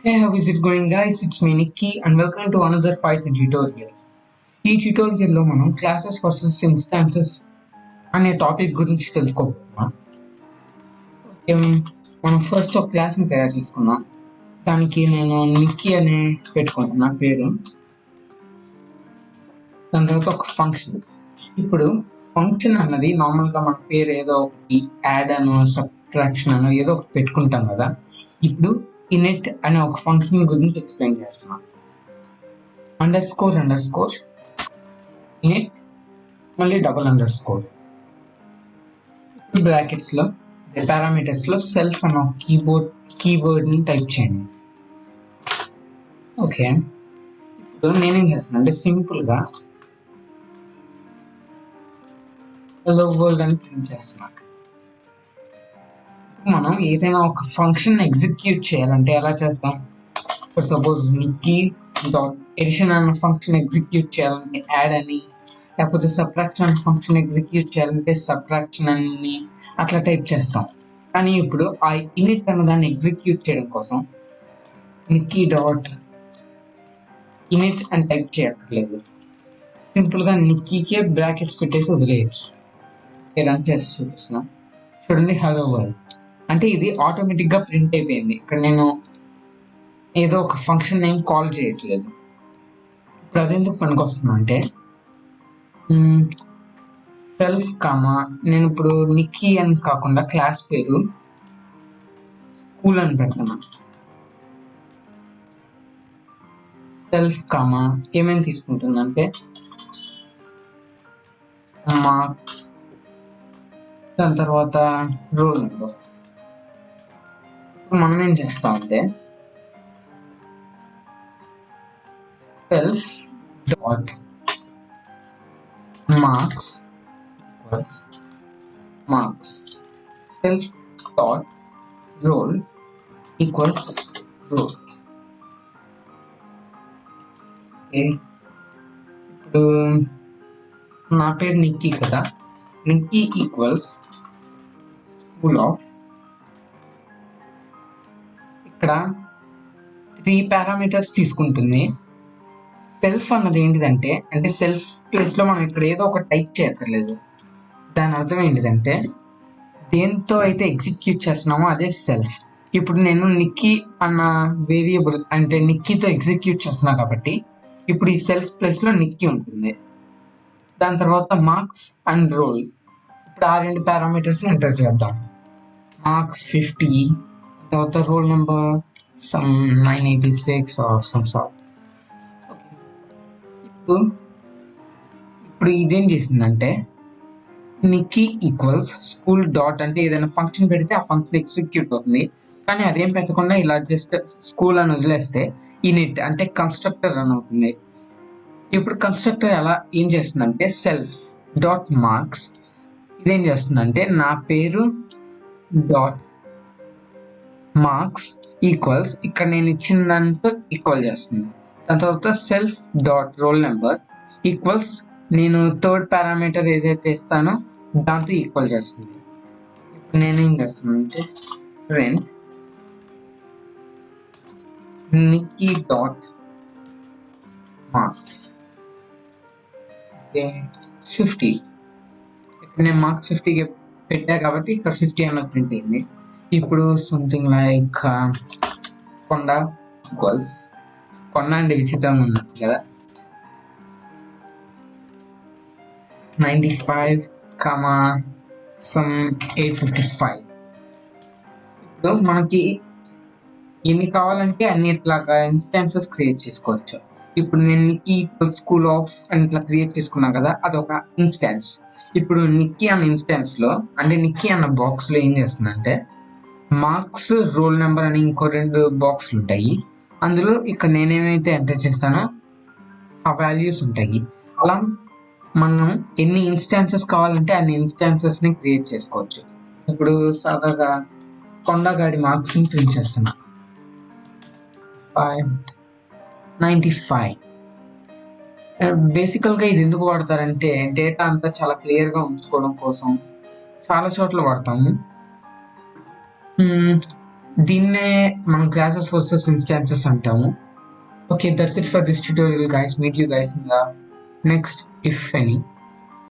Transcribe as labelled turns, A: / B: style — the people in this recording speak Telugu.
A: Hey, how is it going, guys? It's me Nikki and welcome to another Python tutorial. ఈ ట్యుటోరియల్లో మనం క్లాసెస్ వర్సెస్ ఇన్స్టాన్సెస్ అనే టాపిక్ గురించి తెలుసుకోబోతున్నాం. మనం ఫస్ట్ ఒక క్లాస్ని తయారు చేసుకున్నాం. దానికి నేను నిక్కీ అనే పెట్టుకుంటున్నా పేరు. దాని తర్వాత ఒక ఫంక్షన్. ఇప్పుడు ఫంక్షన్ అన్నది నార్మల్గా మన పేరు ఏదో ఒకటి యాడ్ అనో సబ్ట్రాక్షన్ అనో ఏదో ఒకటి పెట్టుకుంటాం కదా. ఇప్పుడు ఇనిట్ అనే ఒక ఫంక్షన్ గురించి ఎక్స్ప్లెయిన్ చేస్తున్నాం. అండర్స్కోర్ init మళ్ళీ డబుల్ అండర్స్కోర్ బ్రాకెట్స్లో పారామీటర్స్లో సెల్ఫ్ అనే కీవర్డ్ని టైప్ చేయండి. ఓకే, ఇప్పుడు నేనేం చేస్తాను అంటే సింపుల్గా హలో వరల్డ్ అని ప్రింట్ చేస్తున్నాను. మనం ఏదైనా ఒక ఫంక్షన్ ఎగ్జిక్యూట్ చేయాలంటే ఎలా చేస్తాం? For suppose Nikki dot addition అనే ఫంక్షన్ ఎగ్జిక్యూట్ చేయాలంటే యాడ్ అని, లేకపోతే సబ్ట్రాక్షన్ అనే ఫంక్షన్ ఎగ్జిక్యూట్ చేయాలంటే సబ్ట్రాక్షన్ అని అట్లా టైప్ చేస్తాం. కానీ ఇప్పుడు ఆ ఇనిట్ అన్న దాన్ని ఎగ్జిక్యూట్ చేయడం కోసం నిక్కీ డాట్ ఇనిట్ అని టైప్ చేయక్కర్లేదు. సింపుల్గా నిక్కీకే బ్రాకెట్స్ పెట్టేసి వదిలేయచ్చు. రన్ చేసి చూపిస్తున్నా చూడండి, హలో వరల్డ్ అంటే ఇది ఆటోమేటిక్గా ప్రింట్ అయిపోయింది. ఇక్కడ నేను ఏదో ఒక ఫంక్షన్ నేమ్ కాల్ చేయట్లేదు. ఇప్పుడు అది ఎందుకు పనికి వస్తున్నా అంటే సెల్ఫ్ కామా నేను ఇప్పుడు నిక్కీ అని కాకుండా క్లాస్ పేరు స్కూల్ అని పెడుతున్నా. సెల్ఫ్ కామా ఏమేమి తీసుకుంటుందంటే మార్క్స్, దాని తర్వాత రోల్ నెంబర్. మనం ఏం చేస్తామంటే self dot marks equals marks, self dot roll equals roll. Okay, ఇప్పుడు నా పేరు నిక్కీ కదా, నిక్కీ ఈక్వల్స్ స్కూల్ ఆఫ్. ఇక్కడ 3 పారామీటర్స్ తీసుకుంటుంది. సెల్ఫ్ అన్నది ఏంటిదంటే అంటే సెల్ఫ్ ప్లేస్లో మనం ఇక్కడ ఏదో ఒక టైప్ చేయక్కర్లేదు. దాని అర్థం ఏంటిదంటే దేంతో అయితే ఎగ్జిక్యూట్ చేస్తున్నామో అదే సెల్ఫ్. ఇప్పుడు నేను నిక్కీ అన్న వేరియబుల్ అంటే నిక్కీతో ఎగ్జిక్యూట్ చేస్తున్నా కాబట్టి ఇప్పుడు ఈ సెల్ఫ్ ప్లేస్లో నిక్కీ ఉంటుంది. దాని తర్వాత మార్క్స్ అండ్ రోల్. ఇప్పుడు ఆ 2 పారామీటర్స్ని ఎంటర్ చేద్దాం. మార్క్స్ 50, తర్వాత roll number some 986 or some sort. ఇప్పుడు ఇదేం చేసిందంటే నిక్కీ ఈక్వల్స్ స్కూల్ డాట్ అంటే ఏదైనా ఫంక్షన్ పెడితే ఆ ఫంక్షన్ ఎగ్జిక్యూట్ అవుతుంది. కానీ అదేం పెట్టకుండా ఇలా జస్ట్ స్కూల్ అని వదిలేస్తే ఇనిట్ అంటే కన్స్ట్రక్టర్ రన్ అవుతుంది. ఇప్పుడు కన్స్ట్రక్టర్ ఎలా ఏం చేస్తుందంటే సెల్ఫ్ డాట్ మార్క్స్ ఇదేం చేస్తుందంటే నా పేరు డాట్ మార్క్స్ ఈక్వల్స్ ఇక్కడ నేను ఇచ్చిన దాంతో ఈక్వల్ చేస్తుంది. దాని తర్వాత self dot roll number equals నేను థర్డ్ పారామీటర్ ఏదైతే ఇస్తానో దాంతో ఈక్వల్ చేస్తుంది. ఇప్పుడు నేనేం చేస్తానంటే ప్రింట్ నిక్కీ డాట్ మార్క్స్ 50. ఇక్కడ నేను మార్క్స్ 50కి పెట్టా కాబట్టి ఇక్కడ 50 అన్నది ప్రింట్ అయింది. ఇప్పుడు సంథింగ్ లైక్ కొండ ఈక్వల్స్ కొండ అంటే విచిత్రంగా ఉన్నది కదా 95, some 855. ఇప్పుడు మనకి ఎన్ని కావాలంటే అన్ని ఇట్లాగా ఇన్స్టాన్సెస్ క్రియేట్ చేసుకోవచ్చు. ఇప్పుడు నేను నిక్కీ స్కూల్ ఆఫ్ అని ఇట్లా క్రియేట్ చేసుకున్నాను కదా, అదొక ఇన్స్టాన్స్. ఇప్పుడు నిక్కీ అన్న ఇన్స్టాన్స్లో అంటే నిక్కీ అన్న బాక్స్లో ఏం చేస్తుందంటే మార్క్స్ రోల్ నెంబర్ అని ఇంకో 2 బాక్స్లు ఉంటాయి. అందులో ఇక్కడ నేనేమైతే ఎంటర్ చేస్తానో ఆ వాల్యూస్ ఉంటాయి. అలా మనం ఎన్ని ఇన్స్టాన్సెస్ కావాలంటే అన్ని ఇన్స్టాన్సెస్ని క్రియేట్ చేసుకోవచ్చు. ఇప్పుడు సాదాగా కొండగాడి మార్క్స్ని ప్రింట్ చేస్తున్నా 95. బేసికల్గా ఇది ఎందుకు వాడతారంటే డేటా అంతా చాలా క్లియర్గా ఉంచుకోవడం కోసం చాలా చోట్ల వాడతాము. దీన్నే మనం క్లాసెస్ వర్సెస్ ఇన్స్టాన్సెస్ అంటాము. Okay, that's it for this tutorial, guys. Meet you guys in the next, if any.